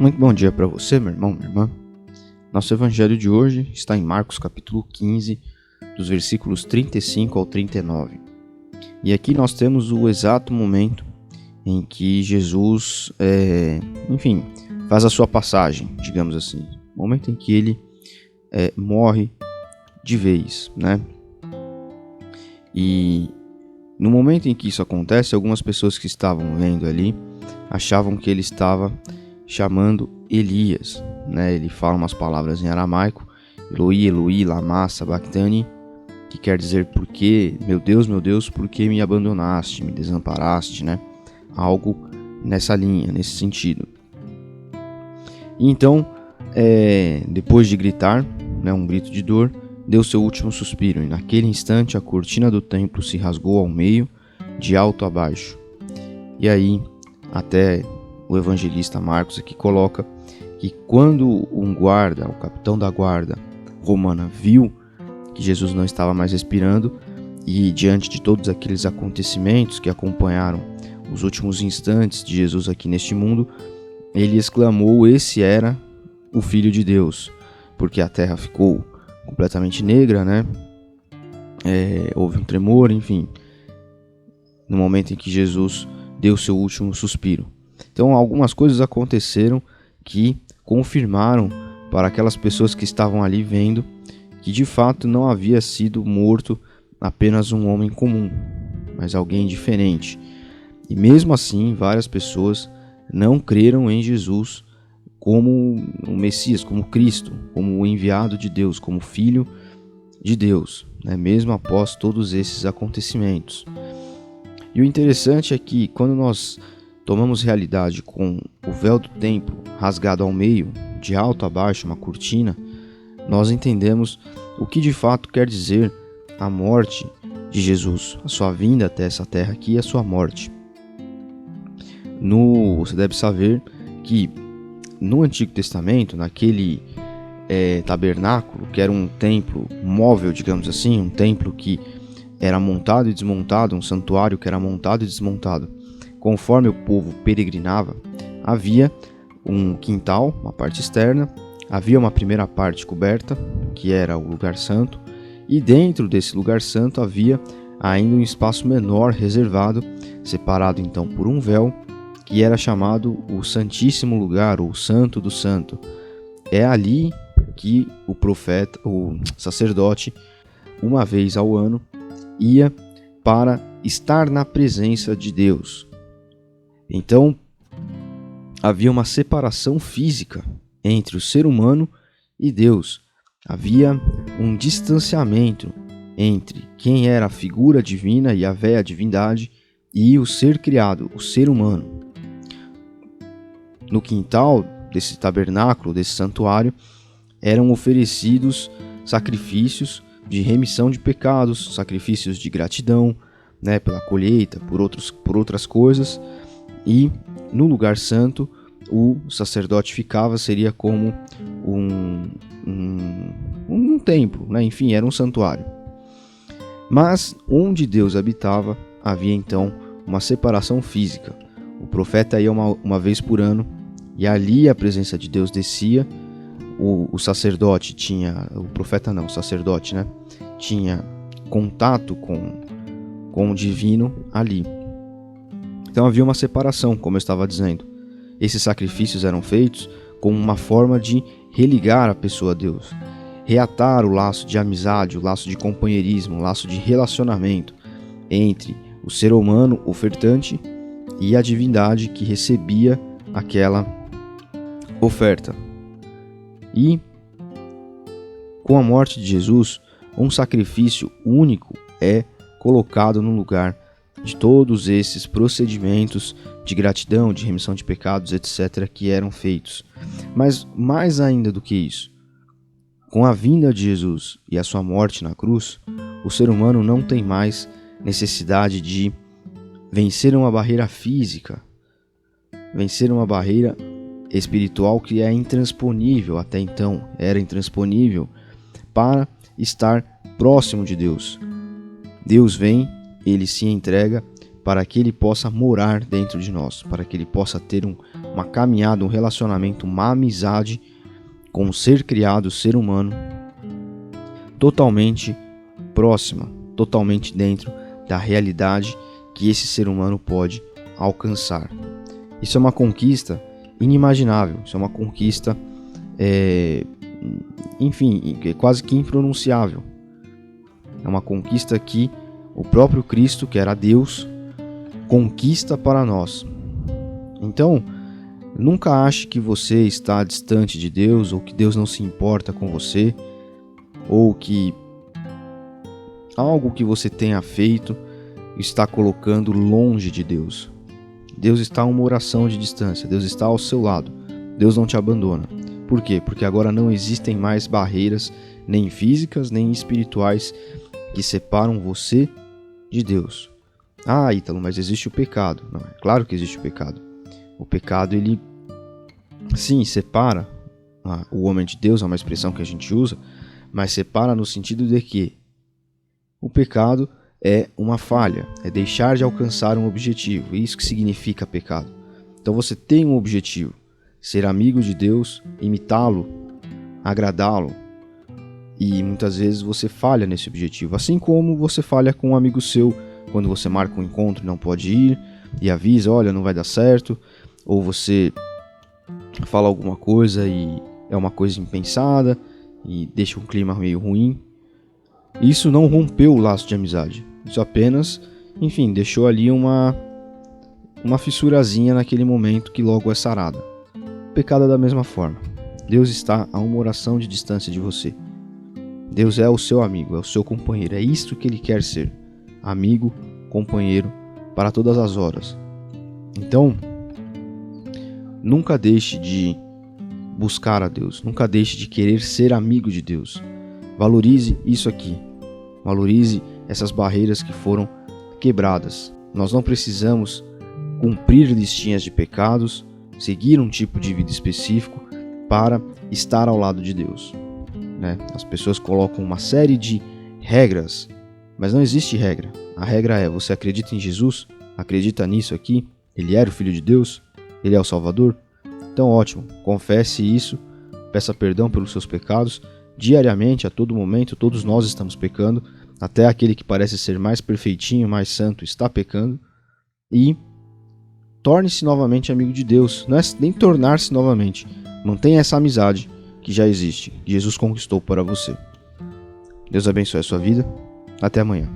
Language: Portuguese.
Muito bom dia para você, meu irmão, minha irmã. Nosso evangelho de hoje está em Marcos capítulo 15, dos versículos 35 ao 39. E aqui nós temos o exato momento em que Jesus, faz a sua passagem, digamos assim. O momento em que ele morre de vez, né? E no momento em que isso acontece, algumas pessoas que estavam vendo ali achavam que ele estava chamando Elias, né? Ele fala umas palavras em aramaico, Eloi, Eloi, lama sabachthani, que quer dizer por que, meu Deus, por que me abandonaste, me desamparaste, né? Algo nessa linha, nesse sentido. E então, depois de gritar, né, um grito de dor, deu seu último suspiro, e naquele instante a cortina do templo se rasgou ao meio, de alto a baixo. E aí, até o evangelista Marcos aqui coloca que quando um guarda, o capitão da guarda romana, viu que Jesus não estava mais respirando, e diante de todos aqueles acontecimentos que acompanharam os últimos instantes de Jesus aqui neste mundo, ele exclamou: esse era o Filho de Deus, porque a terra ficou completamente negra, né? Houve um tremor, enfim, no momento em que Jesus deu seu último suspiro. Então algumas coisas aconteceram que confirmaram para aquelas pessoas que estavam ali vendo que de fato não havia sido morto apenas um homem comum, mas alguém diferente. E mesmo assim, várias pessoas não creram em Jesus como o Messias, como Cristo, como o enviado de Deus, como Filho de Deus, né? Mesmo após todos esses acontecimentos. E o interessante é que quando nós tomamos realidade com o véu do templo rasgado ao meio, de alto a baixo, uma cortina, nós entendemos o que de fato quer dizer a morte de Jesus, a sua vinda até essa terra aqui e a sua morte. Você deve saber que no Antigo Testamento, naquele tabernáculo, que era um templo móvel, digamos assim, um templo que era montado e desmontado, um santuário que era montado e desmontado, conforme o povo peregrinava, havia um quintal, uma parte externa, havia uma primeira parte coberta, que era o lugar santo, e dentro desse lugar santo havia ainda um espaço menor reservado, separado então por um véu, que era chamado o Santíssimo Lugar, ou Santo do Santo. É ali que o profeta, o sacerdote, uma vez ao ano, ia para estar na presença de Deus. Então, havia uma separação física entre o ser humano e Deus. Havia um distanciamento entre quem era a figura divina e a véia divindade e o ser criado, o ser humano. No quintal desse tabernáculo, desse santuário, eram oferecidos sacrifícios de remissão de pecados, sacrifícios de gratidão, né, pela colheita, por outras coisas. E no lugar santo, o sacerdote seria como um templo, né? Enfim, era um santuário. Mas onde Deus habitava, havia então uma separação física. O profeta ia uma vez por ano, e ali a presença de Deus descia. O sacerdote tinha, o sacerdote, né? Tinha contato com o divino ali. Então havia uma separação, como eu estava dizendo. Esses sacrifícios eram feitos como uma forma de religar a pessoa a Deus, reatar o laço de amizade, o laço de companheirismo, o laço de relacionamento entre o ser humano ofertante e a divindade que recebia aquela oferta. E com a morte de Jesus, um sacrifício único é colocado no lugar de todos esses procedimentos de gratidão, de remissão de pecados, etc., que eram feitos. Mas mais ainda do que isso, com a vinda de Jesus e a sua morte na cruz, o ser humano não tem mais necessidade de vencer uma barreira física, vencer uma barreira espiritual que é intransponível até então, era intransponível, para estar próximo de Deus. Deus vem, ele se entrega para que ele possa morar dentro de nós, para que ele possa ter um uma caminhada, um relacionamento, uma amizade com o ser criado, o ser humano, totalmente próxima, totalmente dentro da realidade que esse ser humano pode alcançar. Isso é uma conquista inimaginável, isso é uma conquista, quase que impronunciável. É uma conquista que o próprio Cristo, que era Deus, conquista para nós. Então, nunca ache que você está distante de Deus, ou que Deus não se importa com você, ou que algo que você tenha feito está colocando longe de Deus. Deus está a uma oração de distância, Deus está ao seu lado, Deus não te abandona. Por quê? Porque agora não existem mais barreiras, nem físicas, nem espirituais, que separam você de Deus. Ah, Ítalo, mas existe o pecado. Não, é claro que existe o pecado. O pecado, ele, sim, separa o homem de Deus, é uma expressão que a gente usa, mas separa no sentido de que o pecado é uma falha, é deixar de alcançar um objetivo. Isso que significa pecado. Então você tem um objetivo, ser amigo de Deus, imitá-lo, agradá-lo. E muitas vezes você falha nesse objetivo, assim como você falha com um amigo seu, quando você marca um encontro e não pode ir, e avisa, olha, não vai dar certo, ou você fala alguma coisa e é uma coisa impensada, e deixa um clima meio ruim. Isso não rompeu o laço de amizade, isso apenas, deixou ali uma fissurazinha naquele momento que logo é sarada. O pecado é da mesma forma. Deus está a uma oração de distância de você. Deus é o seu amigo, é o seu companheiro, é isto que Ele quer ser. Amigo, companheiro, para todas as horas. Então, nunca deixe de buscar a Deus, nunca deixe de querer ser amigo de Deus. Valorize isso aqui, valorize essas barreiras que foram quebradas. Nós não precisamos cumprir listinhas de pecados, seguir um tipo de vida específico para estar ao lado de Deus. As pessoas colocam uma série de regras, mas não existe regra. A regra é: você acredita em Jesus? Acredita nisso aqui? Ele era o Filho de Deus? Ele é o Salvador? Então ótimo, confesse isso, peça perdão pelos seus pecados. Diariamente, a todo momento, todos nós estamos pecando. Até aquele que parece ser mais perfeitinho, mais santo, está pecando. E torne-se novamente amigo de Deus. Não é nem tornar-se novamente. Mantenha essa amizade que já existe, que Jesus conquistou para você. Deus abençoe a sua vida. Até amanhã.